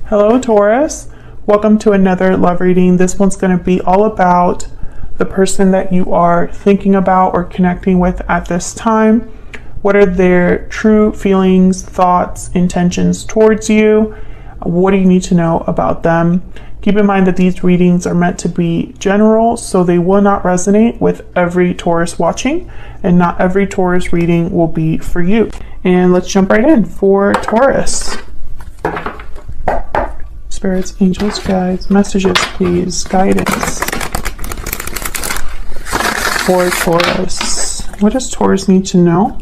Hello Taurus, welcome to another love reading. This one's going to be all about the person that you are thinking about or connecting with at this time. What are their true feelings, thoughts, intentions towards you? What do you need to know about them? Keep in mind that these readings are meant to be general, so they will not resonate with every Taurus watching, and not every Taurus reading will be for you. And let's jump right in for Taurus. Spirits, angels, guides, messages, please, guidance for Taurus. What does Taurus need to know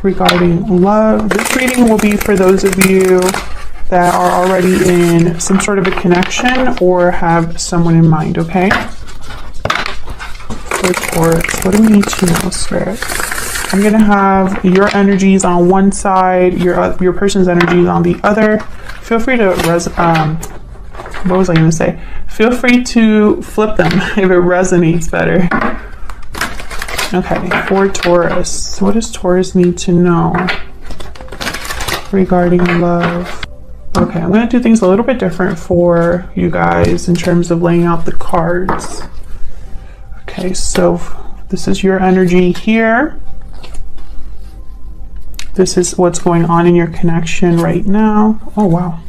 regarding love? This reading will be for those of you that are already in some sort of a connection or have someone in mind, okay? For Taurus, what do we need to know, Spirit? I'm going to have your energies on one side, your person's energies on the other. Feel free to, what was I going to say? Feel free to flip them if it resonates better. Okay, for Taurus, what does Taurus need to know regarding love? Okay, I'm going to do things a little bit different for you guys in terms of laying out the cards. Okay, so this is your energy here. This is what's going on in your connection right now. Oh, wow.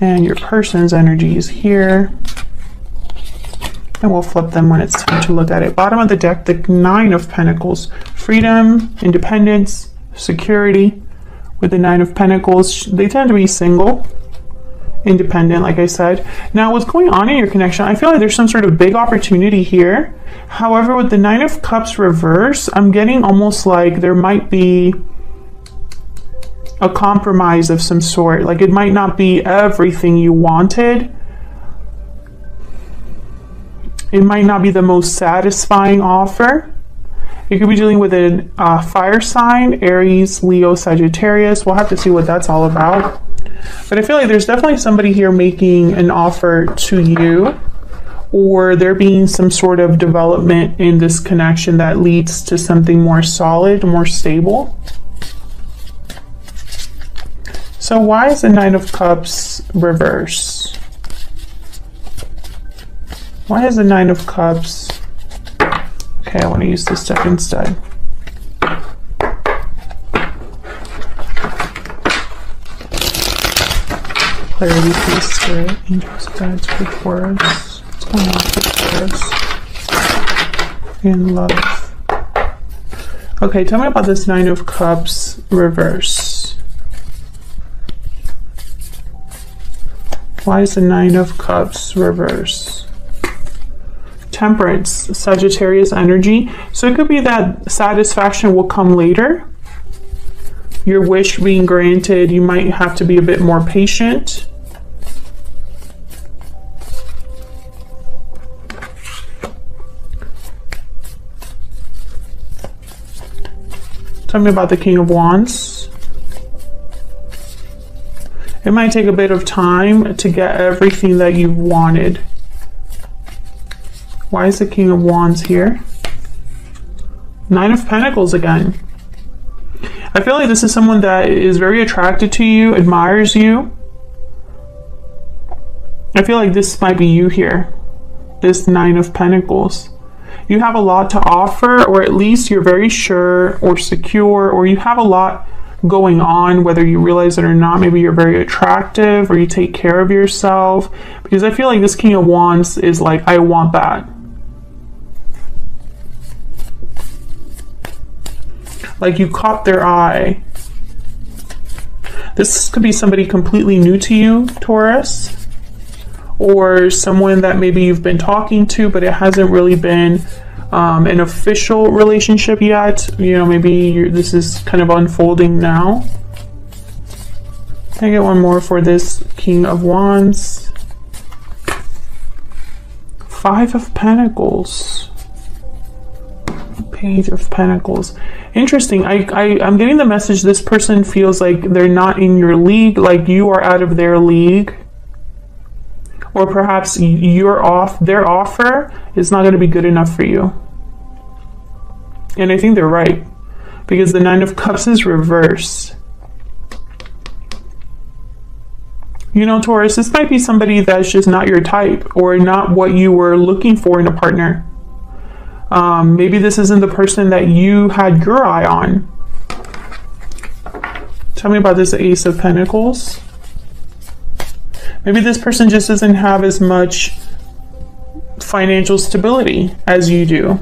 And your person's energy is here. And we'll flip them when it's time to look at it. Bottom of the deck, the Nine of Pentacles. Freedom, independence, security. With the Nine of Pentacles, they tend to be single, independent, like I said. Now, what's going on in your connection, I feel like there's some sort of big opportunity here. However, with the Nine of Cups reverse, I'm getting almost like there might be a compromise of some sort. Like it might not be everything you wanted. It might not be the most satisfying offer. You could be dealing with a fire sign, Aries, Leo, Sagittarius. We'll have to see what that's all about. But I feel like there's definitely somebody here making an offer to you, or there being some sort of development in this connection that leads to something more solid, more stable. So why is the Nine of Cups reverse? Why is the Nine of Cups? Okay, I want to use this deck instead. Clarity, peace, spirit, angels, guides, for Taurus. What's going on for Taurus? In love. Okay, tell me about this Nine of Cups reverse. Why is the Nine of Cups reverse? Temperance, Sagittarius energy. So it could be that satisfaction will come later. Your wish being granted, you might have to be a bit more patient. Tell me about the King of Wands. It might take a bit of time to get everything that you've wanted. Why is the King of Wands here? Nine of Pentacles again. I feel like this is someone that is very attracted to you, admires you. I feel like this might be you here. This Nine of Pentacles. You have a lot to offer, or at least you're very sure or secure, or you have a lot going on, whether you realize it or not. Maybe you're very attractive, or you take care of yourself. Because I feel like this King of Wands is like, I want that. Like you caught their eye. This could be somebody completely new to you, Taurus, or someone that maybe you've been talking to, but it hasn't really been an official relationship yet. You know, maybe this is kind of unfolding now. Can I get one more for this King of Wands? Five of Pentacles. Page of Pentacles. Interesting. I'm getting the message this person feels like they're not in your league, like you are out of their league. Or perhaps their offer is not going to be good enough for you. And I think they're right, because the Nine of Cups is reversed. You know, Taurus, this might be somebody that's just not your type or not what you were looking for in a partner. Maybe this isn't the person that you had your eye on. Tell me about this Ace of Pentacles. Maybe this person just doesn't have as much financial stability as you do.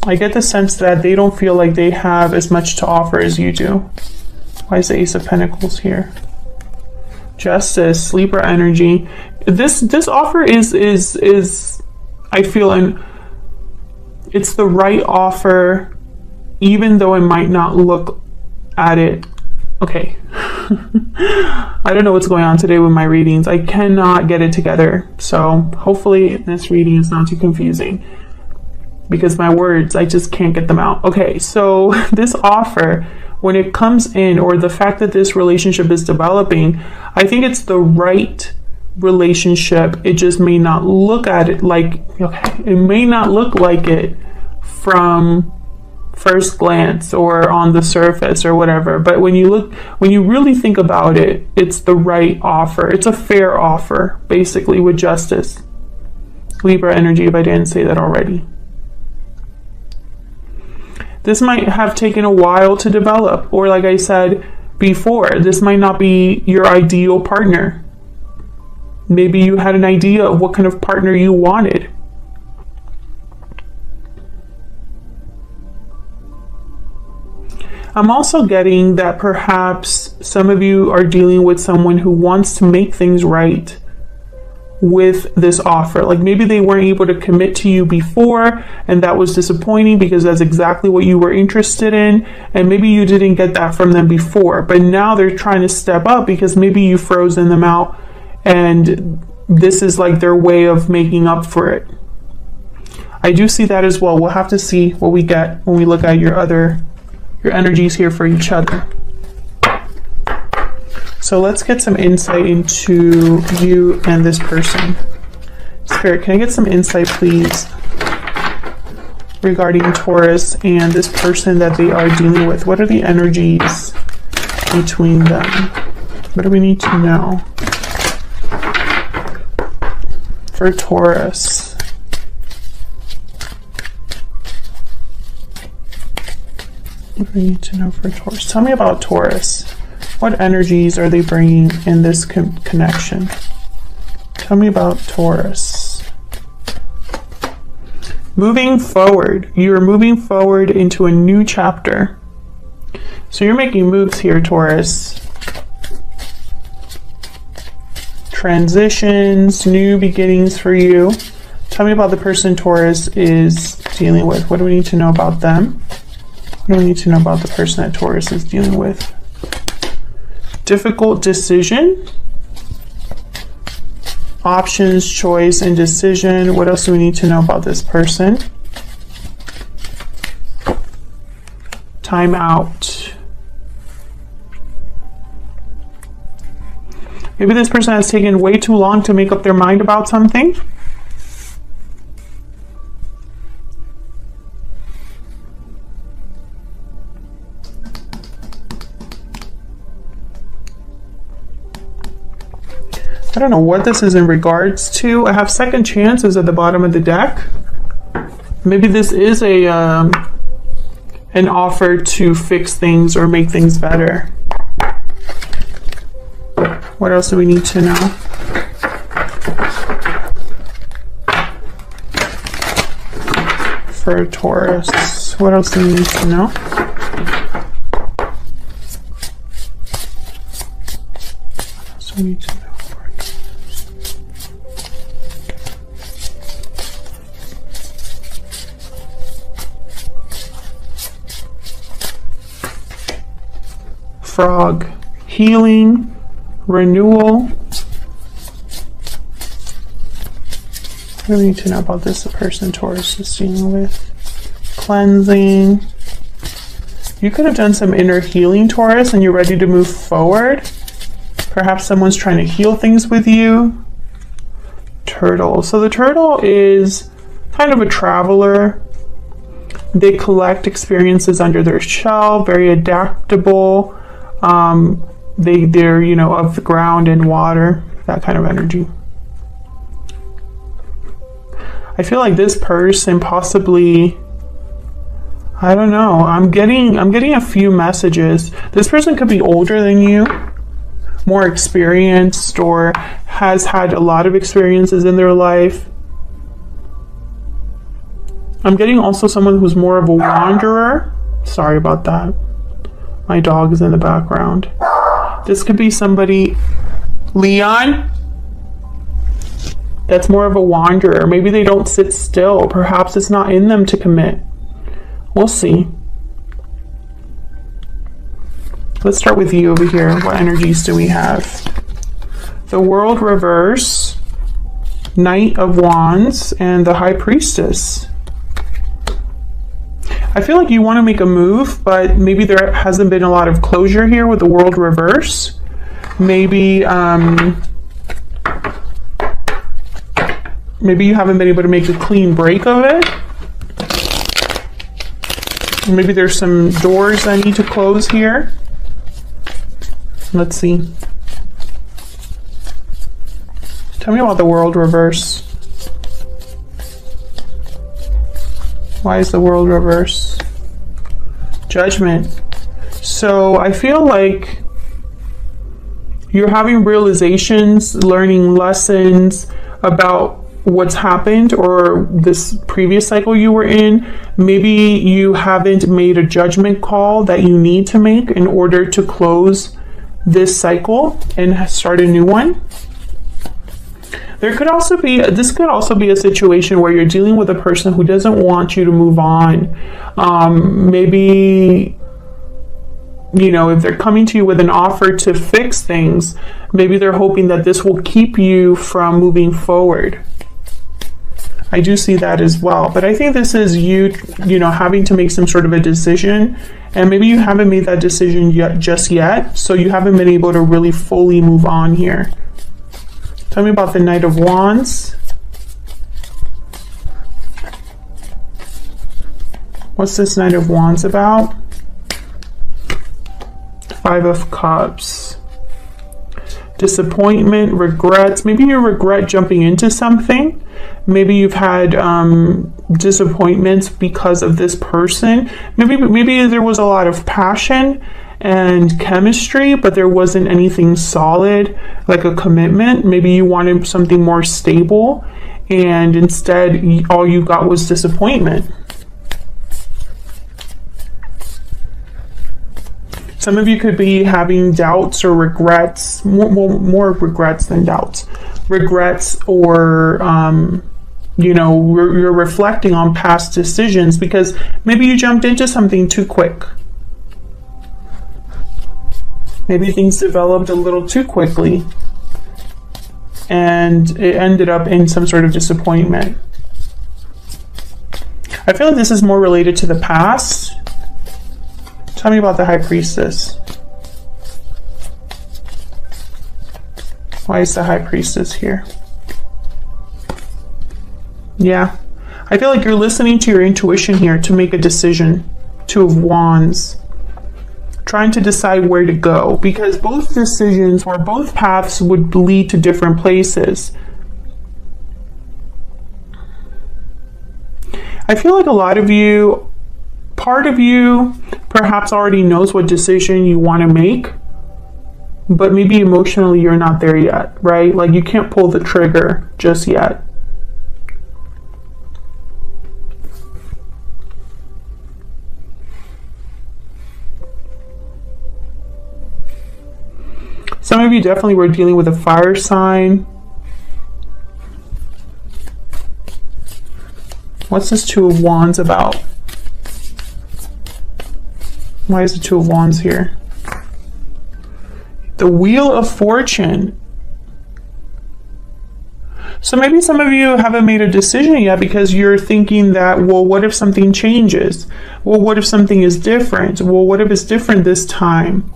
I get the sense that they don't feel like they have as much to offer as you do. Why is the Ace of Pentacles here? Justice, Libra energy. This offer is I feel, and it's the right offer, even though I might not look at it. Okay. I don't know what's going on today with my readings. I cannot get it together. So hopefully this reading is not too confusing, because my words, I just can't get them out. Okay, so this offer, when it comes in, or the fact that this relationship is developing, I think it's the right relationship. It just may not look at it like, okay, it may not look like it from first glance or on the surface or whatever, but when you really think about it, it's the right offer. It's a fair offer, basically, with justice. Libra energy, if I didn't say that already. This might have taken a while to develop, or like I said before, this might not be your ideal partner. Maybe you had an idea of what kind of partner you wanted. I'm also getting that perhaps some of you are dealing with someone who wants to make things right with this offer. Like maybe they weren't able to commit to you before, and that was disappointing because that's exactly what you were interested in, and maybe you didn't get that from them before, but now they're trying to step up because maybe you've frozen them out, and this is like their way of making up for it. I do see that as well. We'll have to see what we get when we look at your energies here for each other. So let's get some insight into you and this person. Spirit, can I get some insight, please, regarding Taurus and this person that they are dealing with? What are the energies between them? What do we need to know for Taurus? What do we need to know for Taurus? Tell me about Taurus. What energies are they bringing in this connection? Tell me about Taurus. Moving forward. You're moving forward into a new chapter. So you're making moves here, Taurus. Transitions, new beginnings for you. Tell me about the person Taurus is dealing with. What do we need to know about them? What do we need to know about the person that Taurus is dealing with? Difficult decision. Options, choice, and decision. What else do we need to know about this person? Time out. Maybe this person has taken way too long to make up their mind about something. I don't know what this is in regards to. I have second chances at the bottom of the deck. Maybe this is a an offer to fix things or make things better. What else do we need to know? For Taurus, what else do we need to know? What else do we need to know? Frog, healing, renewal. What do we need to know about this? The person Taurus is dealing with. Cleansing. You could have done some inner healing, Taurus, and you're ready to move forward. Perhaps someone's trying to heal things with you. Turtle. So the turtle is kind of a traveler. They collect experiences under their shell, very adaptable. they're, you know, of the ground and water, that kind of energy. I feel like this person possibly, I don't know, I'm getting a few messages. This person could be older than you, more experienced, or has had a lot of experiences in their life. I'm getting also someone who's more of a wanderer. Sorry about that. My dog is in the background. This could be somebody, Leon, that's more of a wanderer. Maybe they don't sit still. Perhaps it's not in them to commit. We'll see. Let's start with you over here. What energies do we have? The World reverse, Knight of Wands, and the High Priestess. I feel like you want to make a move, but maybe there hasn't been a lot of closure here with the World reverse. Maybe maybe you haven't been able to make a clean break of it. Maybe there's some doors that need to close here. Let's see. Tell me about the World reverse. Why is the World reverse? Judgment. So I feel like you're having realizations, learning lessons about what's happened or this previous cycle you were in. Maybe you haven't made a judgment call that you need to make in order to close this cycle and start a new one. This could also be a situation where you're dealing with a person who doesn't want you to move on. Maybe, you know, if they're coming to you with an offer to fix things, maybe they're hoping that this will keep you from moving forward. I do see that as well, but I think this is you know, having to make some sort of a decision, and maybe you haven't made that decision just yet, so you haven't been able to really fully move on here. Tell me about the Knight of Wands. What's this Knight of Wands about? Five of Cups. Disappointment, regrets. Maybe you regret jumping into something. Maybe you've had disappointments because of this person. Maybe there was a lot of passion and chemistry, but there wasn't anything solid, like a commitment. Maybe you wanted something more stable, and instead all you got was disappointment. Some of you could be having doubts or regrets, more regrets than doubts. Regrets, or you know, you're reflecting on past decisions because maybe you jumped into something too quick. Maybe things developed a little too quickly and it ended up in some sort of disappointment. I feel like this is more related to the past. Tell me about the High Priestess. Why is the High Priestess here? Yeah, I feel like you're listening to your intuition here to make a decision. Two of Wands. Trying to decide where to go, because both decisions or both paths would lead to different places. I feel like a lot of you, part of you perhaps already knows what decision you want to make, but maybe emotionally you're not there yet, right? Like you can't pull the trigger just yet. Some of you definitely were dealing with a fire sign. What's this Two of Wands about? Why is the Two of Wands here? The Wheel of Fortune. So maybe some of you haven't made a decision yet because you're thinking that, well, what if something changes? Well, what if something is different? Well, what if it's different this time?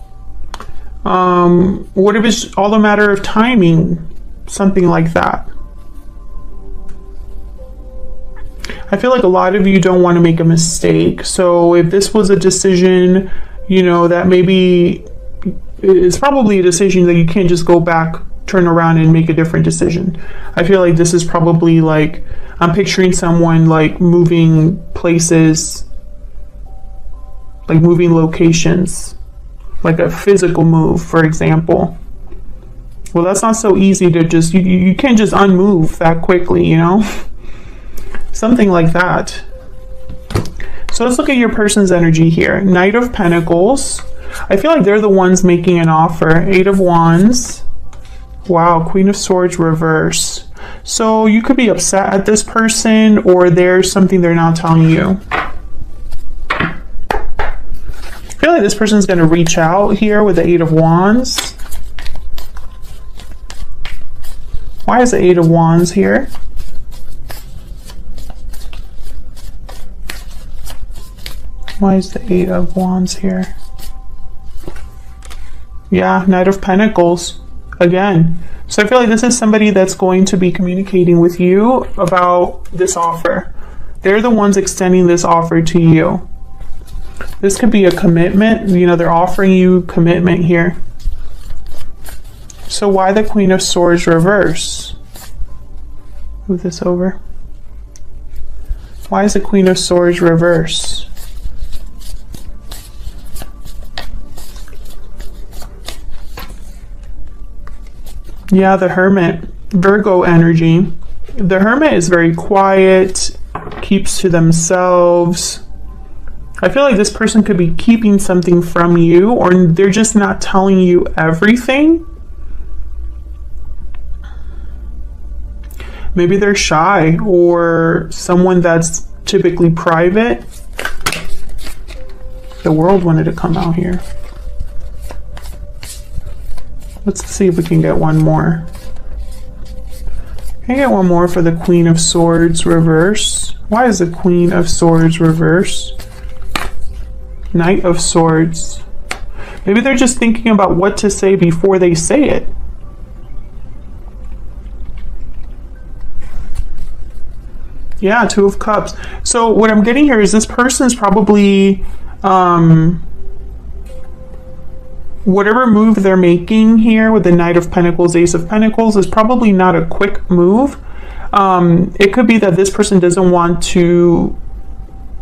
What if it's all a matter of timing? Something like that. I feel like a lot of you don't want to make a mistake. So if this was a decision, you know, that maybe it's probably a decision that you can't just go back, turn around and make a different decision. I feel like this is probably like, I'm picturing someone like moving places, like moving locations, like a physical move, for example. Well, that's not so easy to just, you can't just unmove that quickly, you know? Something like that. So let's look at your person's energy here. Knight of Pentacles. I feel like they're the ones making an offer. Eight of Wands. Wow, Queen of Swords reverse. So you could be upset at this person, or there's something they're not telling you. I feel like this person's going to reach out here with the Eight of Wands. Why is the Eight of Wands here? Why is the Eight of Wands here? Yeah, Knight of Pentacles again. So I feel like this is somebody that's going to be communicating with you about this offer. They're the ones extending this offer to you. This could be a commitment. You know, they're offering you commitment here. So why the Queen of Swords reverse? Move this over. Why is the Queen of Swords reverse? Yeah, the Hermit, Virgo energy. The Hermit is very quiet, keeps to themselves. I feel like this person could be keeping something from you, or they're just not telling you everything. Maybe they're shy, or someone that's typically private. The World wanted to come out here. Let's see if we can get one more. Can I get one more for the Queen of Swords reverse? Why is the Queen of Swords reverse? Knight of Swords. Maybe they're just thinking about what to say before they say it. Yeah, Two of Cups. So what I'm getting here is this person's probably whatever move they're making here with the Knight of Pentacles, Ace of Pentacles is probably not a quick move. It could be that this person doesn't want to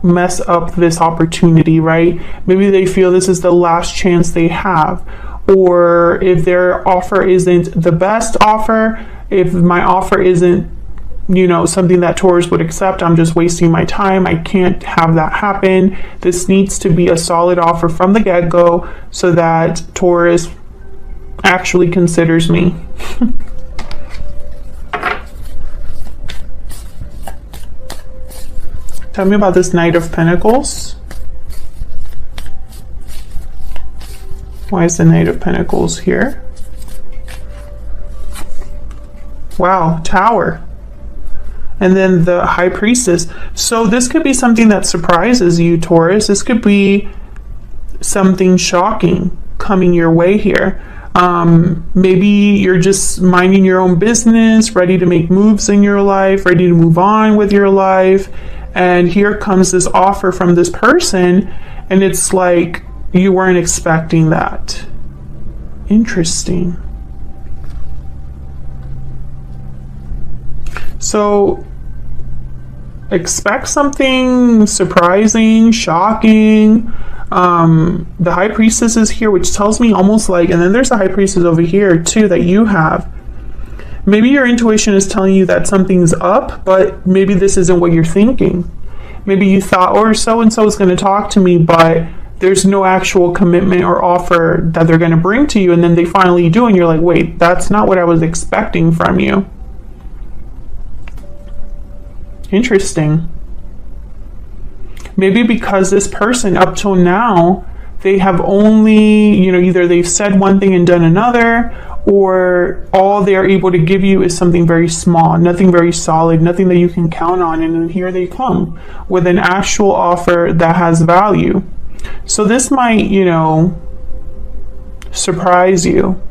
mess up this opportunity, right? Maybe they feel this is the last chance they have. Or if their offer isn't the best offer, if my offer isn't, you know, something that Taurus would accept, I'm just wasting my time. I can't have that happen. This needs to be a solid offer from the get-go so that Taurus actually considers me. Tell me about this Knight of Pentacles. Why is the Knight of Pentacles here? Wow, Tower. And then the High Priestess. So this could be something that surprises you, Taurus. This could be something shocking coming your way here. Maybe you're just minding your own business, ready to make moves in your life, ready to move on with your life. And here comes this offer from this person, and it's like you weren't expecting that. Interesting. So expect something surprising, shocking. The High Priestess is here, which tells me almost like, and then there's the High Priestess over here too that you have. Maybe your intuition is telling you that something's up, but maybe this isn't what you're thinking. Maybe you thought, or so-and-so is going to talk to me, but there's no actual commitment or offer that they're going to bring to you, and then they finally do, and you're like, wait, that's not what I was expecting from you. Interesting. Maybe because this person up till now, they have only, you know, either they've said one thing and done another, or all they're able to give you is something very small, nothing very solid, nothing that you can count on. And then here they come with an actual offer that has value. So this might, you know, surprise you.